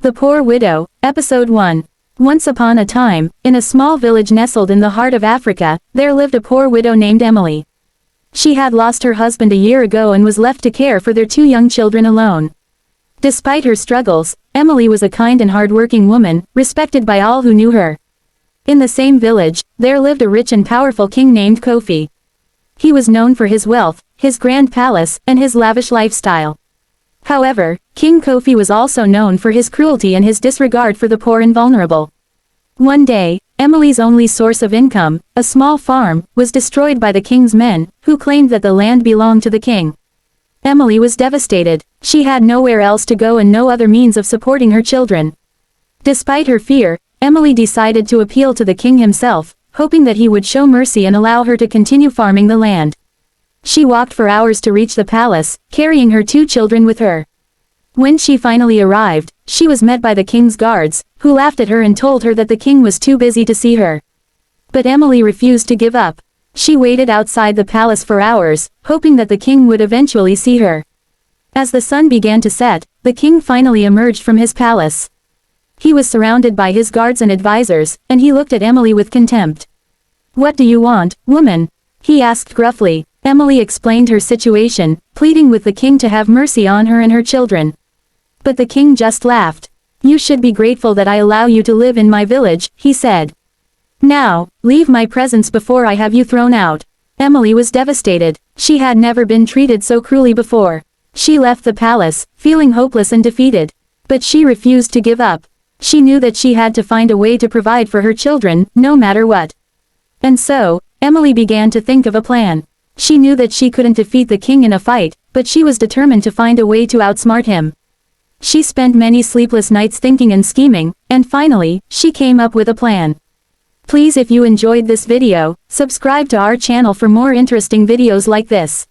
The Poor Widow, Episode 1. Once upon a time, in a small village nestled in the heart of Africa, there lived a poor widow named Emily. She had lost her husband a year ago and was left to care for their two young children alone. Despite her struggles, Emily was a kind and hard-working woman, respected by all who knew her. In the same village, there lived a rich and powerful king named Kofi. He was known for his wealth, his grand palace, and his lavish lifestyle. However, King Kofi was also known for his cruelty and his disregard for the poor and vulnerable. One day, Emily's only source of income, a small farm, was destroyed by the king's men, who claimed that the land belonged to the king. Emily was devastated. She had nowhere else to go and no other means of supporting her children. Despite her fear, Emily decided to appeal to the king himself, hoping that he would show mercy and allow her to continue farming the land. She walked for hours to reach the palace, carrying her two children with her. When she finally arrived, she was met by the king's guards, who laughed at her and told her that the king was too busy to see her. But Emily refused to give up. She waited outside the palace for hours, hoping that the king would eventually see her. As the sun began to set, the king finally emerged from his palace. He was surrounded by his guards and advisors, and he looked at Emily with contempt. "What do you want, woman?" he asked gruffly. Emily explained her situation, pleading with the king to have mercy on her and her children. But the king just laughed. "You should be grateful that I allow you to live in my village," he said. "Now, leave my presence before I have you thrown out." Emily was devastated. She had never been treated so cruelly before. She left the palace, feeling hopeless and defeated. But she refused to give up. She knew that she had to find a way to provide for her children, no matter what. And so, Emily began to think of a plan. She knew that she couldn't defeat the king in a fight, but she was determined to find a way to outsmart him. She spent many sleepless nights thinking and scheming, and finally, she came up with a plan. Please, if you enjoyed this video, subscribe to our channel for more interesting videos like this.